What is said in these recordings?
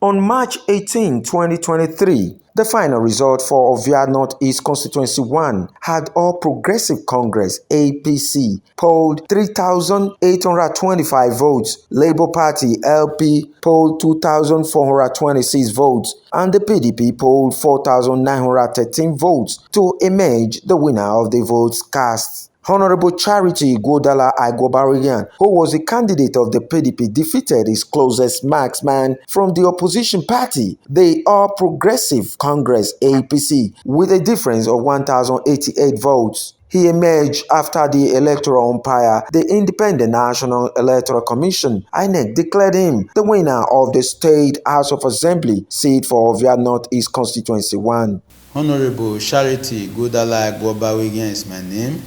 On March 18, 2023, the final result for Ovia Northeast Constituency 1 had All Progressive Congress (APC) polled 3,825 votes, Labour Party (LP) polled 2,426 votes, and the PDP polled 4,913 votes to emerge the winner of the votes cast. Honorable Charity Iguodala Aiguobarueghian, who was a candidate of the PDP, defeated his closest marksman from the opposition party, the All Progressive Congress (APC), with a difference of 1,088 votes. He emerged after the electoral umpire, the Independent National Electoral Commission (INEC), declared him the winner of the State House of Assembly seat for Ovia Northeast Constituency 1. Honorable Charity Iguodala Aiguobarueghian is my name.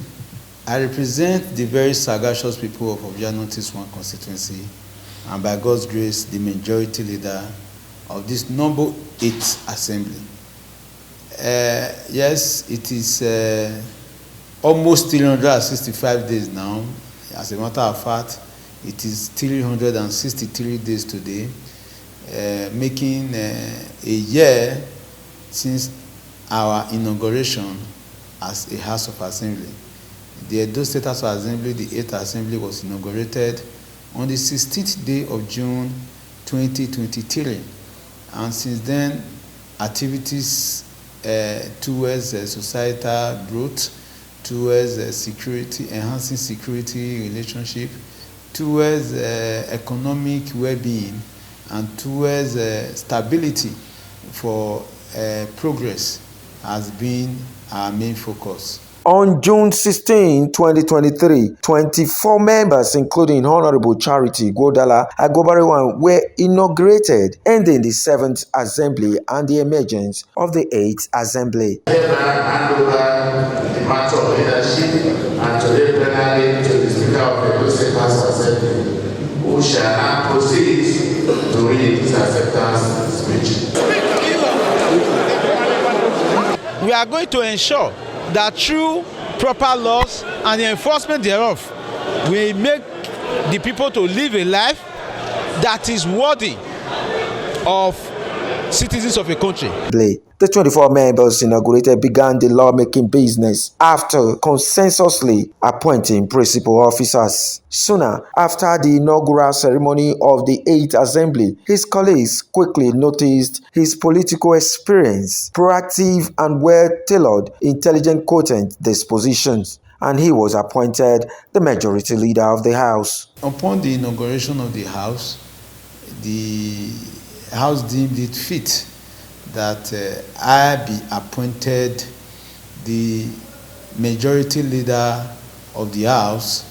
I represent the very sagacious people of Ovia Northeast 1 constituency, and by God's grace, the majority leader of this number 8 assembly. Yes, it is almost 365 days now. As a matter of fact, it is 363 days today, making a year since our inauguration as a House of Assembly. The Edo State House of Assembly, the 8th Assembly, was inaugurated on the 16th day of June 2023. And since then, activities towards societal growth, towards security, enhancing security relationship, towards economic well-being, and towards stability for progress has been our main focus. On June 16, 2023, 24 members, including Honorable Charity Iguodala Aiguobarueghian, were inaugurated, ending the 7th Assembly and the emergence of the 8th Assembly. I hand over the matter of leadership and today plenary to the Speaker of the Edo State House of Assembly, who shall now proceed to read his acceptance speech. We are going to ensure that through proper laws and the enforcement thereof, we make the people to live a life that is worthy of citizens of a country. The 24 members inaugurated began the lawmaking business after consensusly appointing principal officers. Sooner after the inaugural ceremony of the 8th Assembly, his colleagues quickly noticed his political experience, proactive and well-tailored, intelligent, quotient dispositions, and he was appointed the majority leader of the House. Upon the inauguration of the House deemed it fit that I be appointed the majority leader of the House,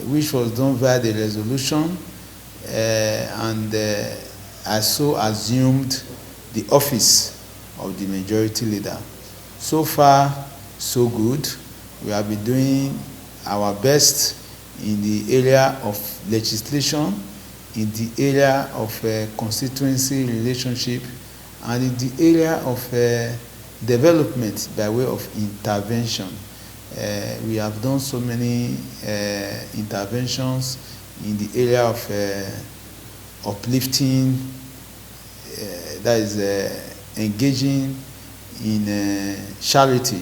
which was done via the resolution, and I so assumed the office of the majority leader. So far, so good. We have been doing our best in the area of legislation, in the area of constituency relationship, and in the area of development by way of intervention. We have done so many interventions in the area of uplifting, that is engaging in charity.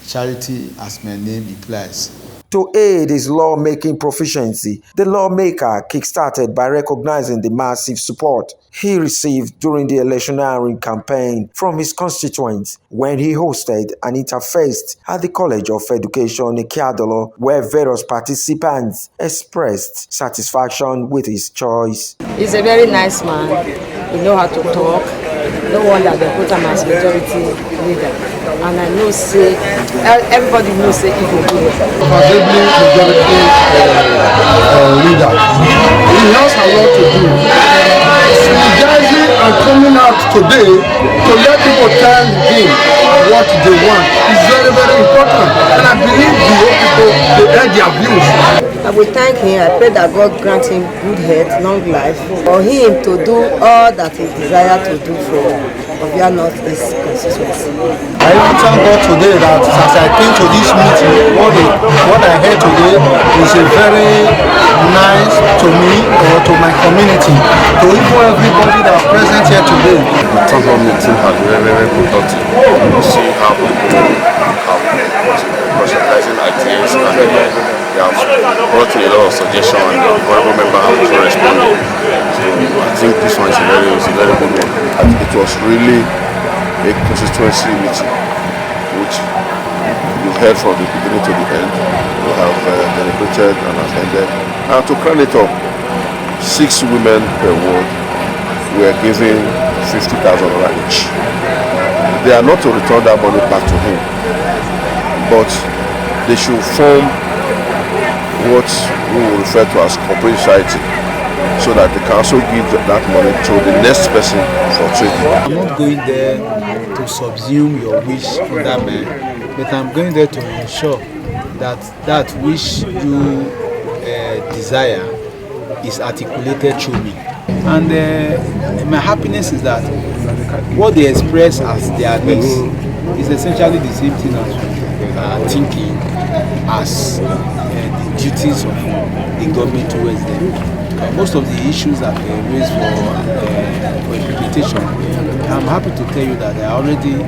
Charity, as my name implies. To aid his lawmaking proficiency, the lawmaker kickstarted by recognizing the massive support he received during the electioneering campaign from his constituents when he hosted an interfaith at the College of Education in Iguodala, where various participants expressed satisfaction with his choice. He's a very nice man. He knows how to talk. No wonder they put him as majority leader. And I know, say, everybody knows, say, he will do it. Assembly majority leader. He has a lot to do. Strategizing and coming out today to let people tell him what they want is very, very important. And I believe the whole people, they heard their views. I will thank him. I pray that God grant him good health, long life, for him to do all that he desires to do for Ovia Northeast constituency. I even thank God today that as I came to this meeting, what I heard today is a very nice to me or to my community, to even everybody that are present here today. The town hall meeting has been very, very productive. You see how people have proselytizing ideas, and they have brought in a lot of suggestions, and the honorable member has also responded. So I think this one is a very good one. And it was really a constituency meeting, which you heard from the beginning to the end. We have deliberated and attended. And to crown it up, 6 women per ward were given 50,000 each. They are not to return that money back to him, but they should form what we will refer to as corporate society, so that they can also give that money to the next person for trading. I'm not going there to subsume your wish for that man, but I'm going there to ensure that that which you desire is articulated through me. And my happiness is that what they express as their needs is essentially the same thing as we are thinking as the duties of the government towards them. Most of the issues that they raise for implementation, I'm happy to tell you that they are already in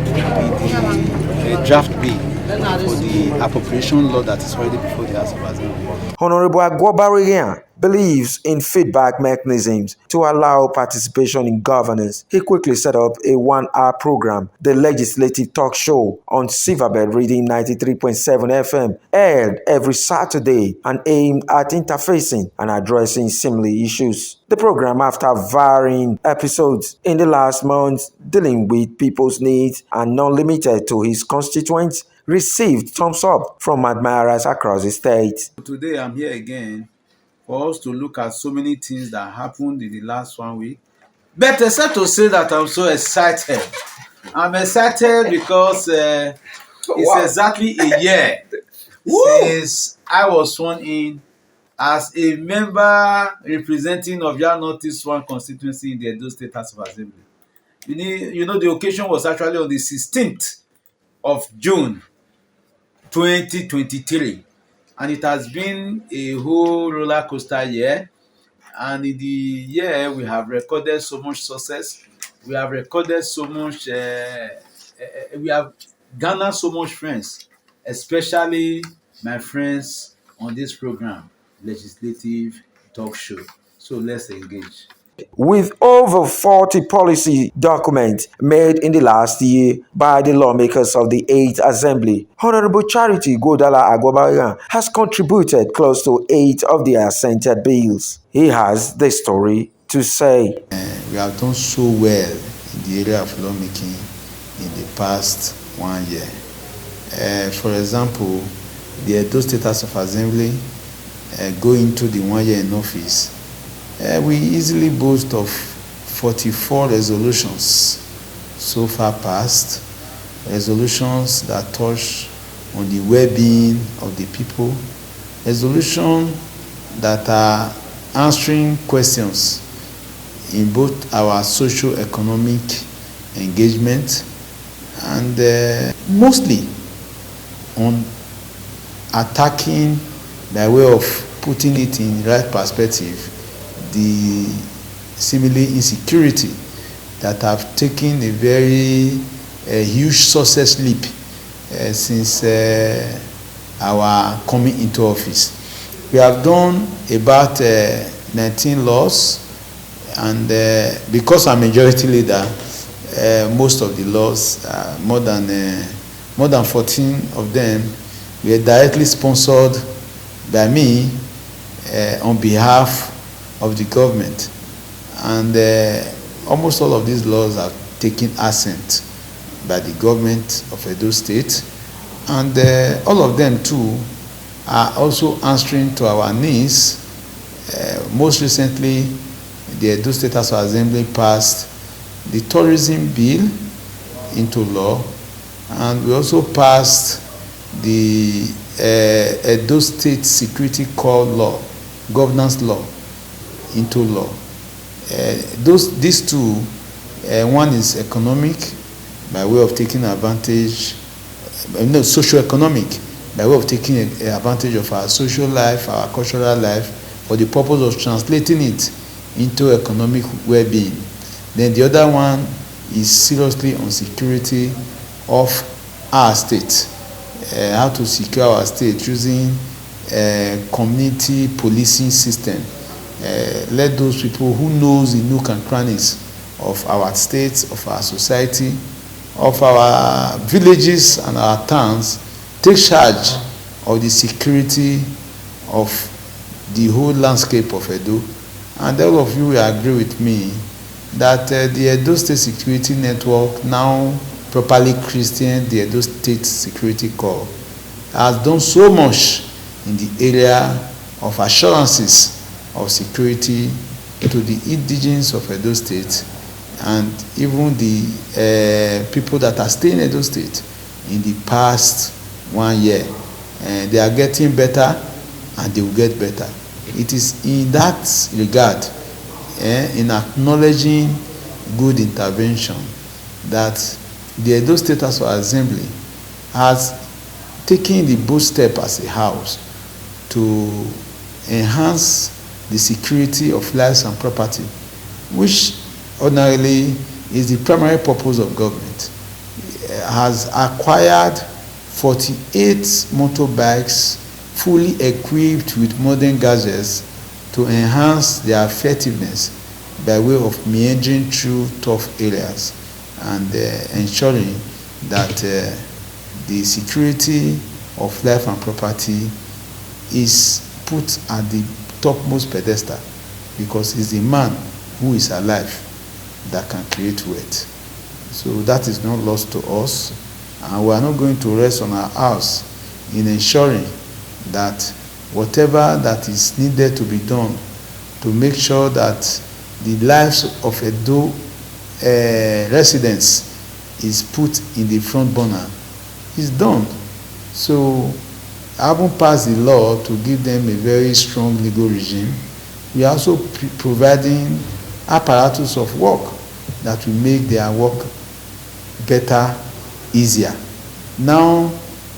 the draft bill for the appropriation law that is already before the House of Assembly. Honorable Aiguobarueghian believes in feedback mechanisms to allow participation in governance. He quickly set up a 1-hour program, the Legislative Talk Show, on Silverbird Reading 93.7 FM, aired every Saturday and aimed at interfacing and addressing similar issues. The program, after varying episodes in the last month dealing with people's needs and not limited to his constituents, received thumbs up from admirers across the state. Today I'm here again for us to look at so many things that happened in the last 1 week. But except to say that I'm so excited. I'm excited because it's exactly a year since I was sworn in as a member representing of Yah Northeast 1 constituency in the Edo State House of Assembly. You know, the occasion was actually on the 16th of June 2023, and it has been a whole roller coaster year. And in the year, we have recorded so much success. We have recorded so much. We have garnered so much friends, especially my friends on this program, Legislative Talk Show. So let's engage. With over 40 policy documents made in the last year by the lawmakers of the 8th Assembly, Honorable Charity Iguodala Aiguobarueghian has contributed close to 8 of the assented bills. He has the story to say. We have done so well in the area of lawmaking in the past 1 year. For example, the Edo State House of Assembly going into the 1 year in office, we easily boast of 44 resolutions so far passed, resolutions that touch on the well-being of the people, resolutions that are answering questions in both our socio-economic engagement and mostly on attacking by way of putting it in right perspective the seemingly insecurity that have taken a very huge success leap since our coming into office. We have done about 19 laws, and because I'm majority leader, most of the laws, more than 14 of them, were directly sponsored by me on behalf of the government, and almost all of these laws are taken assent by the government of Edo State, and all of them too are also answering to our needs. Most recently, the Edo State House of Assembly passed the tourism bill into law, and we also passed the Edo State Security Corps law, governance law, into law. These two, one is economic by way of taking advantage, socio-economic by way of taking advantage of our social life, our cultural life, for the purpose of translating it into economic well-being. Then the other one is seriously on security of our state, how to secure our state using community policing system. Let those people who knows the nook and crannies of our states, of our society, of our villages and our towns take charge of the security of the whole landscape of Edo. And all of you will agree with me that the Edo State Security Network, now properly christened the Edo State Security Corps, has done so much in the area of assurances of security to the indigenes of Edo State and even the people that are staying in Edo State in the past 1 year. They are getting better and they will get better. It is in that regard, in acknowledging good intervention, that the Edo State House of Assembly has taken the bold step as a house to enhance the security of lives and property, which ordinarily is the primary purpose of government. Has acquired 48 motorbikes fully equipped with modern gadgets to enhance their effectiveness by way of meandering through tough areas and ensuring that the security of life and property is put at the topmost pedestal, because it's the man who is alive that can create wealth. So that is not lost to us, and we are not going to rest on our house in ensuring that whatever that is needed to be done to make sure that the lives of Edo residents is put in the front burner is done. So having passed the law to give them a very strong legal regime, we are also providing apparatus of work that will make their work better, easier. Now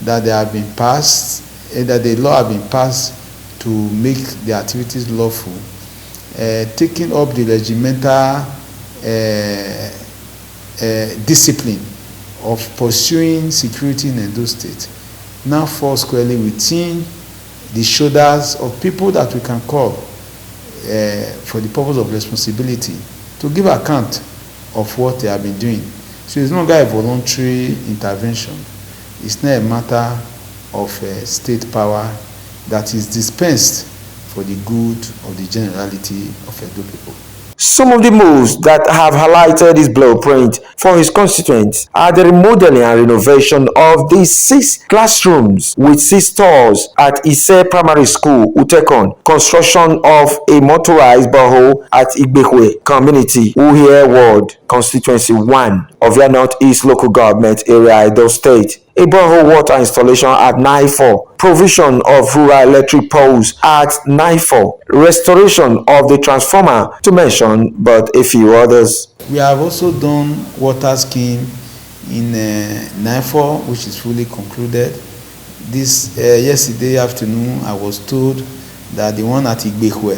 that they have been passed, that the law have been passed to make the activities lawful, taking up the regimental discipline of pursuing security in Edo State now falls squarely within the shoulders of people that we can call for the purpose of responsibility to give account of what they have been doing. So it's no longer a voluntary intervention. It's not a matter of state power that is dispensed for the good of the generality of Edo people. Some of the moves that have highlighted his blueprint for his constituents are the remodeling and renovation of the 6 classrooms with 6 stores at Ise Primary School, Utekon, construction of a motorized borehole at Igbekwe Community, Uhie Ward, Constituency 1 of your Northeast Local Government Area, Edo State, a borehole water installation at Naifo, provision of rural electric poles at Naifo, restoration of the transformer, to mention but a few others. We have also done water scheme in Naifo, which is fully concluded. This yesterday afternoon, I was told that the one at Igbekwe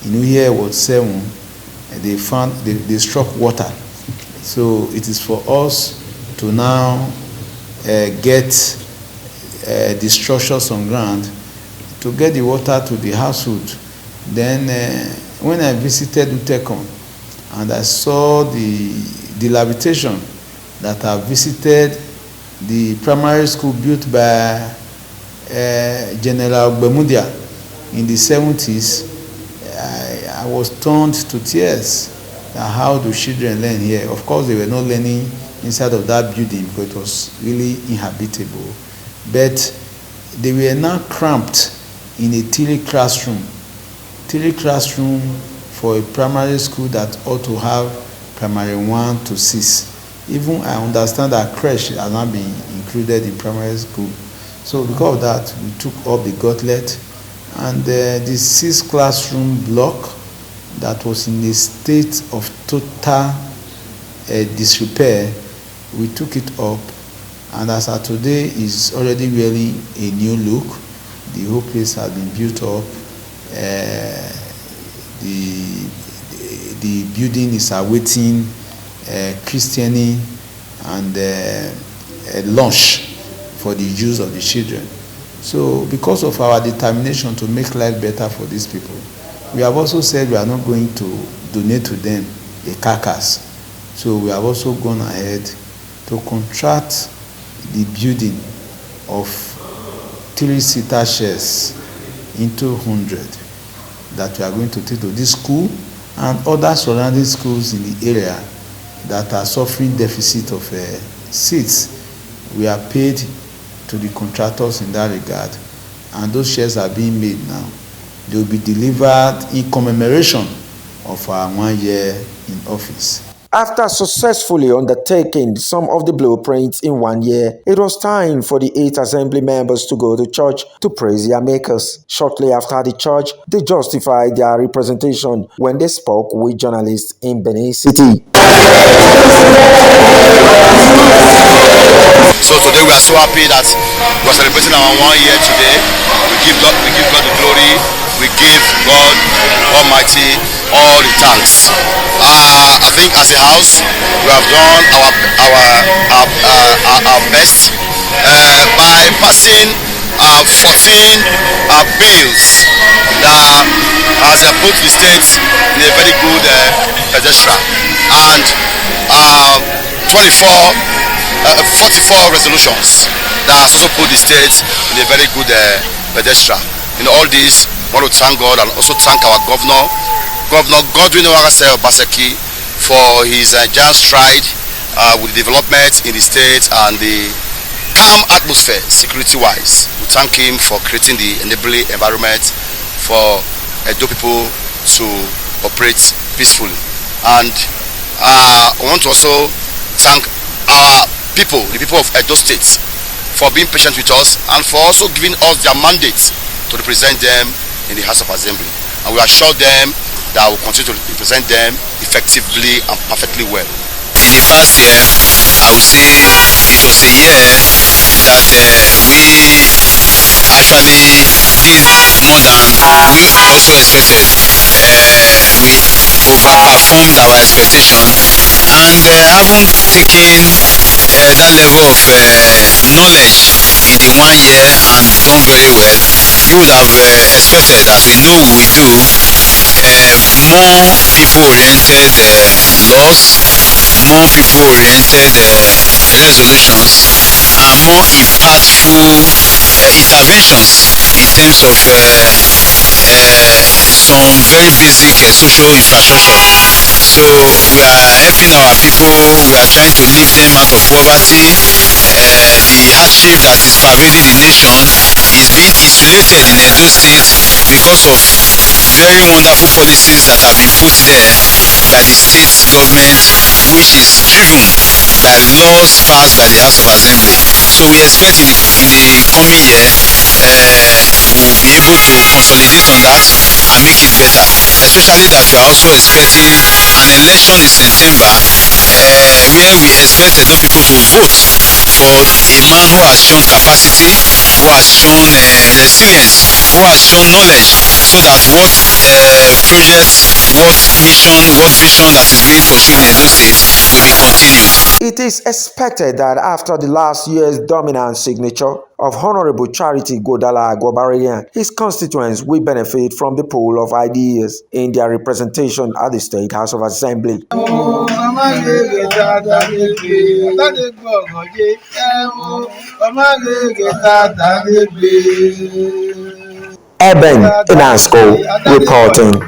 in Uhie was 7. They struck water. So it is for us to now get the structures on ground to get the water to the household. Then when I visited Utekon and I saw the dilapidation that I visited the primary school built by General Bemudia in the 70s, I was turned to tears. How do children learn here? Of course, they were not learning inside of that building because it was really inhabitable. But they were now cramped in a 3 classroom. 3 classroom for a primary school that ought to have primary 1 to 6. Even I understand that creche has not been included in primary school. So because of that, we took up the gauntlet, and the 6 classroom block that was in a state of total disrepair, we took it up, and as of today is already wearing a new look. The whole place has been built up the building is awaiting christening and lunch for the use of the children. So because of our determination to make life better for these people, we have also said we are not going to donate to them a carcass. So we have also gone ahead to contract the building of 3-seater chairs into 100 that we are going to take to this school and other surrounding schools in the area that are suffering deficit of seats. We are paid to the contractors in that regard, and those chairs are being made now. They will be delivered in commemoration of our 1 year in office. After successfully undertaking some of the blueprints in 1 year, it was time for the 8 assembly members to go to church to praise their makers. Shortly after the church, they justified their representation when they spoke with journalists in Benin City. So today we are so happy that we are celebrating our 1 year today. We give God the glory. We give God Almighty all the thanks. I think as a house we have done our best by passing 14 bills that has put the state in a very good pedestal, and 44 resolutions that has also put the state in a very good pedestal. In all this, I want to thank God and also thank our Governor Godwin Obaseki for his giant stride with development in the state and the calm atmosphere security-wise. We thank him for creating the enabling environment for Edo people to operate peacefully. And I want to also thank our people, the people of Edo State, for being patient with us and for also giving us their mandate to represent them in the House of Assembly. And we assure them that we will continue to represent them effectively and perfectly well. In the past year, I would say it was a year that we actually did more than we also expected. We overperformed our expectation, and having taken that level of knowledge in the 1 year and done very well, you would have expected, as we know we do, more people-oriented laws, more people-oriented resolutions, and more impactful interventions in terms of some very basic social infrastructure. So we are helping our people, we are trying to lift them out of poverty. The hardship that is pervading the nation is being insulated in Edo State because of very wonderful policies that have been put there by the state government, which is driven by laws passed by the House of Assembly. So we expect in the coming year we will be able to consolidate on that and make it better, especially that we are also expecting an election in September where we expect Edo people to vote for a man who has shown capacity, who has shown resilience, who has shown knowledge, so that what projects, what mission, what vision that is being pursued in Edo State will be continued. It is expected that after the last year's dominant signature of Honorable Charity Iguodala Aiguobarueghian, his constituents will benefit from the pool of ideas in their representation at the State House of Assembly. Eben Inasco reporting.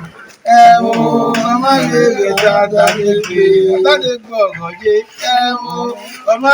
Ọmọ